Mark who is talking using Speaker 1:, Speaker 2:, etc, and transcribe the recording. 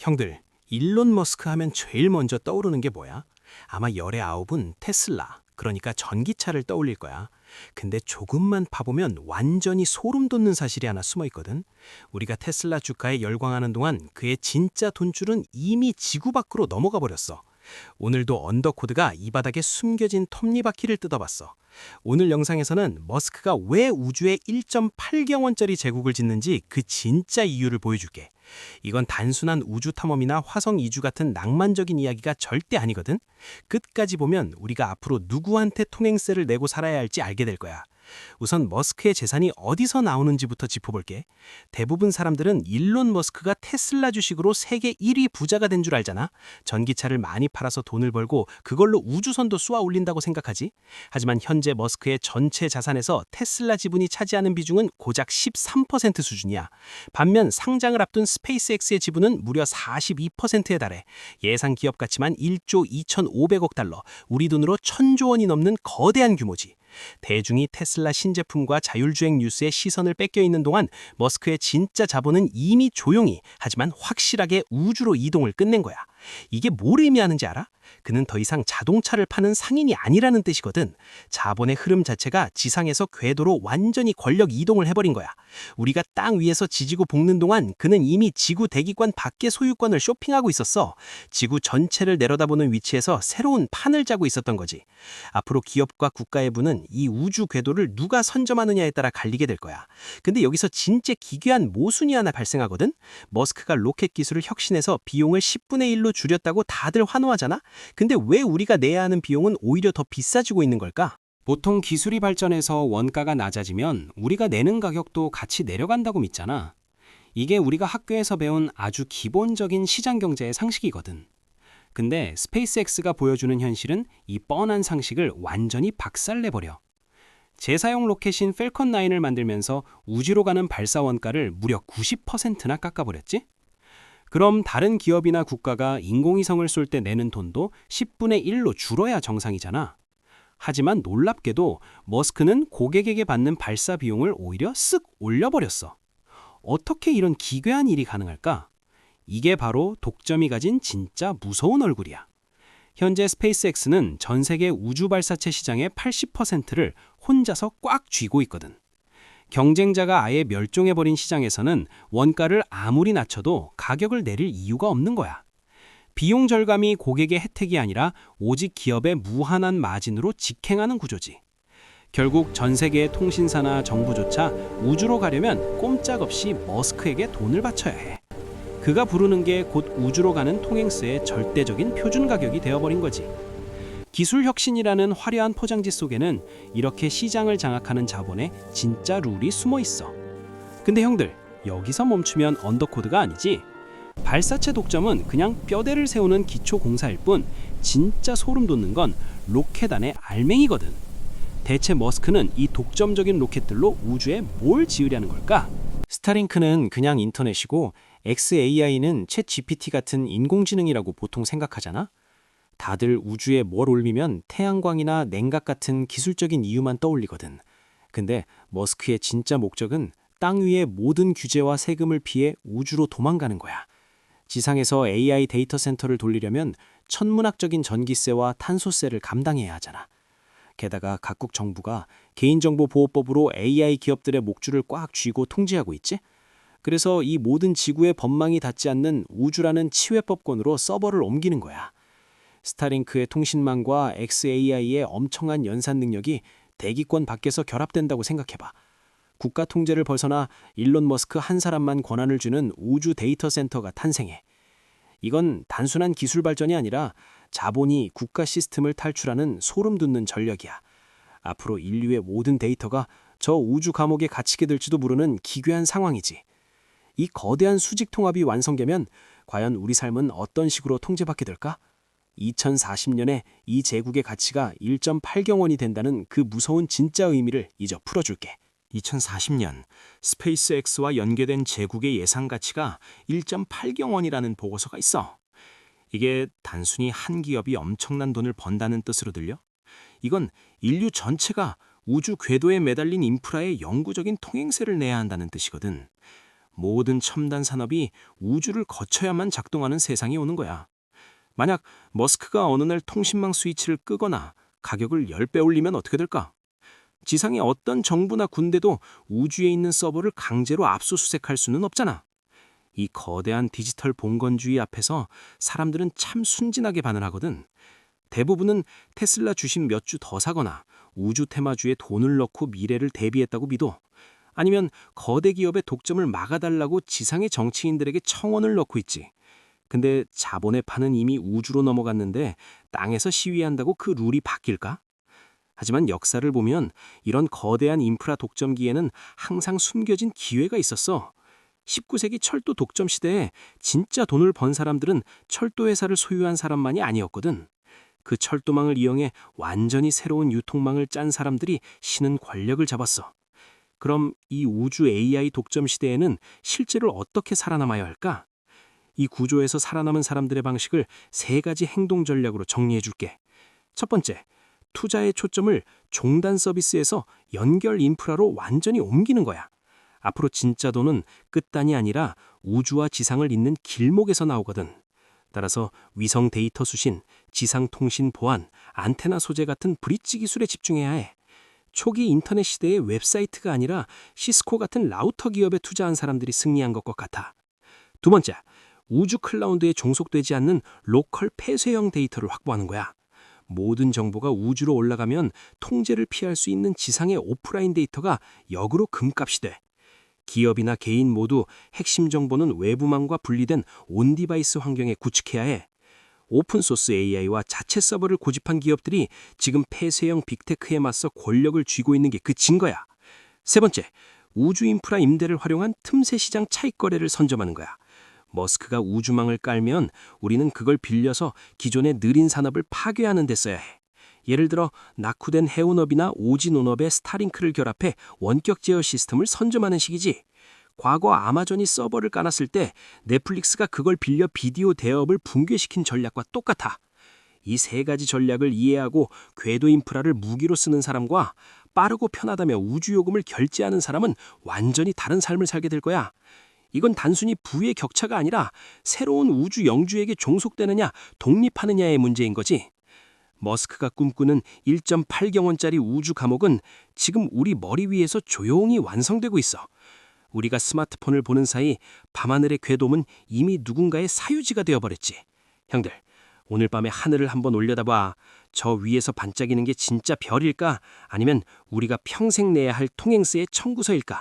Speaker 1: 형들, 일론 머스크 하면 제일 먼저 떠오르는 게 뭐야? 아마 열의 아홉은 테슬라, 그러니까 전기차를 떠올릴 거야. 근데 조금만 파보면 완전히 소름 돋는 사실이 하나 숨어 있거든. 우리가 테슬라 주가에 열광하는 동안 그의 진짜 돈줄은 이미 지구 밖으로 넘어가 버렸어. 오늘도 언더코드가 이 바닥에 숨겨진 톱니바퀴를 뜯어봤어. 오늘 영상에서는 머스크가 왜 우주에 1.8경원짜리 제국을 짓는지 그 진짜 이유를 보여줄게. 이건 단순한 우주 탐험이나 화성 이주 같은 낭만적인 이야기가 절대 아니거든. 끝까지 보면 우리가 앞으로 누구한테 통행세를 내고 살아야 할지 알게 될 거야. 우선 머스크의 재산이 어디서 나오는지부터 짚어볼게. 대부분 사람들은 일론 머스크가 테슬라 주식으로 세계 1위 부자가 된 줄 알잖아. 전기차를 많이 팔아서 돈을 벌고 그걸로 우주선도 쏘아 올린다고 생각하지. 하지만 현재 머스크의 전체 자산에서 테슬라 지분이 차지하는 비중은 고작 13% 수준이야. 반면 상장을 앞둔 스페이스X의 지분은 무려 42%에 달해. 예상 기업 가치만 1조 2,500억 달러, 우리 돈으로 1,000조 원이 넘는 거대한 규모지. 대중이 테슬라 신제품과 자율주행 뉴스에 시선을 뺏겨 있는 동안 머스크의 진짜 자본은 이미 조용히 하지만 확실하게 우주로 이동을 끝낸 거야. 이게 뭘 의미하는지 알아? 그는 더 이상 자동차를 파는 상인이 아니라는 뜻이거든. 자본의 흐름 자체가 지상에서 궤도로 완전히 권력 이동을 해버린 거야. 우리가 땅 위에서 지지고 볶는 동안 그는 이미 지구 대기권 밖의 소유권을 쇼핑하고 있었어. 지구 전체를 내려다보는 위치에서 새로운 판을 짜고 있었던 거지. 앞으로 기업과 국가의 부는 이 우주 궤도를 누가 선점하느냐에 따라 갈리게 될 거야. 근데 여기서 진짜 기괴한 모순이 하나 발생하거든. 머스크가 로켓 기술을 혁신해서 비용을 10분의 1로 줄였다고 다들 환호하잖아. 근데 왜 우리가 내야 하는 비용은 오히려 더 비싸지고 있는 걸까? 보통 기술이 발전해서 원가가 낮아지면 우리가 내는 가격도 같이 내려간다고 믿잖아. 이게 우리가 학교에서 배운 아주 기본적인 시장 경제의 상식이거든. 근데 스페이스X가 보여주는 현실은 이 뻔한 상식을 완전히 박살내버려. 재사용 로켓인 펠컨 9을 만들면서 우주로 가는 발사 원가를 무려 90%나 깎아버렸지? 그럼 다른 기업이나 국가가 인공위성을 쏠 때 내는 돈도 10분의 1로 줄어야 정상이잖아. 하지만 놀랍게도 머스크는 고객에게 받는 발사 비용을 오히려 쓱 올려버렸어. 어떻게 이런 기괴한 일이 가능할까? 이게 바로 독점이 가진 진짜 무서운 얼굴이야. 현재 스페이스X는 전 세계 우주 발사체 시장의 80%를 혼자서 꽉 쥐고 있거든. 경쟁자가 아예 멸종해버린 시장에서는 원가를 아무리 낮춰도 가격을 내릴 이유가 없는 거야. 비용 절감이 고객의 혜택이 아니라 오직 기업의 무한한 마진으로 직행하는 구조지. 결국 전 세계의 통신사나 정부조차 우주로 가려면 꼼짝없이 머스크에게 돈을 바쳐야 해. 그가 부르는 게 곧 우주로 가는 통행세의 절대적인 표준 가격이 되어버린 거지. 기술 혁신이라는 화려한 포장지 속에는 이렇게 시장을 장악하는 자본의 진짜 룰이 숨어 있어. 근데 형들, 여기서 멈추면 언더코드가 아니지. 발사체 독점은 그냥 뼈대를 세우는 기초 공사일 뿐 진짜 소름 돋는 건 로켓 안의 알맹이거든. 대체 머스크는 이 독점적인 로켓들로 우주에 뭘 지으려는 걸까? 스타링크는 그냥 인터넷이고 xAI는 챗 GPT 같은 인공지능이라고 보통 생각하잖아. 다들 우주에 뭘 올리면 태양광이나 냉각 같은 기술적인 이유만 떠올리거든. 근데 머스크의 진짜 목적은 땅 위의 모든 규제와 세금을 피해 우주로 도망가는 거야. 지상에서 AI 데이터 센터를 돌리려면 천문학적인 전기세와 탄소세를 감당해야 하잖아. 게다가 각국 정부가 개인정보보호법으로 AI 기업들의 목줄을 꽉 쥐고 통제하고 있지? 그래서 이 모든 지구의 법망이 닿지 않는 우주라는 치외법권으로 서버를 옮기는 거야. 스타링크의 통신망과 xAI의 엄청난 연산 능력이 대기권 밖에서 결합된다고 생각해봐. 국가 통제를 벗어나 일론 머스크 한 사람만 권한을 주는 우주 데이터 센터가 탄생해. 이건 단순한 기술 발전이 아니라 자본이 국가 시스템을 탈출하는 소름 돋는 전력이야. 앞으로 인류의 모든 데이터가 저 우주 감옥에 갇히게 될지도 모르는 기괴한 상황이지. 이 거대한 수직 통합이 완성되면 과연 우리 삶은 어떤 식으로 통제받게 될까? 2040년에 이 제국의 가치가 1.8경원이 된다는 그 무서운 진짜 의미를 이제 풀어줄게. 2040년 스페이스X와 연계된 제국의 예상 가치가 1.8경원이라는 보고서가 있어. 이게 단순히 한 기업이 엄청난 돈을 번다는 뜻으로 들려? 이건 인류 전체가 우주 궤도에 매달린 인프라에 영구적인 통행세를 내야 한다는 뜻이거든. 모든 첨단 산업이 우주를 거쳐야만 작동하는 세상이 오는 거야. 만약 머스크가 어느 날 통신망 스위치를 끄거나 가격을 10배 올리면 어떻게 될까? 지상의 어떤 정부나 군대도 우주에 있는 서버를 강제로 압수수색할 수는 없잖아. 이 거대한 디지털 봉건주의 앞에서 사람들은 참 순진하게 반응하거든. 대부분은 테슬라 주식 몇 주 더 사거나 우주 테마주에 돈을 넣고 미래를 대비했다고 믿어. 아니면 거대 기업의 독점을 막아달라고 지상의 정치인들에게 청원을 넣고 있지. 근데 자본의 판은 이미 우주로 넘어갔는데 땅에서 시위한다고 그 룰이 바뀔까? 하지만 역사를 보면 이런 거대한 인프라 독점기에는 항상 숨겨진 기회가 있었어. 19세기 철도 독점 시대에 진짜 돈을 번 사람들은 철도 회사를 소유한 사람만이 아니었거든. 그 철도망을 이용해 완전히 새로운 유통망을 짠 사람들이 신은 권력을 잡았어. 그럼 이 우주 AI 독점 시대에는 실제로 어떻게 살아남아야 할까? 이 구조에서 살아남은 사람들의 방식을 3가지 행동 전략으로 정리해 줄게. 첫 번째, 투자의 초점을 종단 서비스에서 연결 인프라로 완전히 옮기는 거야. 앞으로 진짜 돈은 끝단이 아니라 우주와 지상을 잇는 길목에서 나오거든. 따라서 위성 데이터 수신, 지상 통신 보안, 안테나 소재 같은 브릿지 기술에 집중해야 해. 초기 인터넷 시대의 웹사이트가 아니라 시스코 같은 라우터 기업에 투자한 사람들이 승리한 것과 같아. 두 번째, 우주 클라우드에 종속되지 않는 로컬 폐쇄형 데이터를 확보하는 거야. 모든 정보가 우주로 올라가면 통제를 피할 수 있는 지상의 오프라인 데이터가 역으로 금값이 돼. 기업이나 개인 모두 핵심 정보는 외부망과 분리된 온디바이스 환경에 구축해야 해. 오픈소스 AI와 자체 서버를 고집한 기업들이 지금 폐쇄형 빅테크에 맞서 권력을 쥐고 있는 게 그 증거야. 세 번째, 우주 인프라 임대를 활용한 틈새 시장 차익 거래를 선점하는 거야. 머스크가 우주망을 깔면 우리는 그걸 빌려서 기존의 느린 산업을 파괴하는 데 써야 해. 예를 들어 낙후된 해운업이나 오지논업의 스타링크를 결합해 원격 제어 시스템을 선점하는 식이지. 과거 아마존이 서버를 까놨을 때 넷플릭스가 그걸 빌려 비디오 대업을 붕괴시킨 전략과 똑같아. 이 3가지 전략을 이해하고 궤도 인프라를 무기로 쓰는 사람과 빠르고 편하다며 우주 요금을 결제하는 사람은 완전히 다른 삶을 살게 될 거야. 이건 단순히 부의 격차가 아니라 새로운 우주 영주에게 종속되느냐 독립하느냐의 문제인 거지. 머스크가 꿈꾸는 1.8경원짜리 우주 감옥은 지금 우리 머리 위에서 조용히 완성되고 있어. 우리가 스마트폰을 보는 사이 밤하늘의 궤도는 이미 누군가의 사유지가 되어버렸지. 형들, 오늘 밤에 하늘을 한번 올려다봐. 저 위에서 반짝이는 게 진짜 별일까? 아니면 우리가 평생 내야 할 통행세의 청구서일까?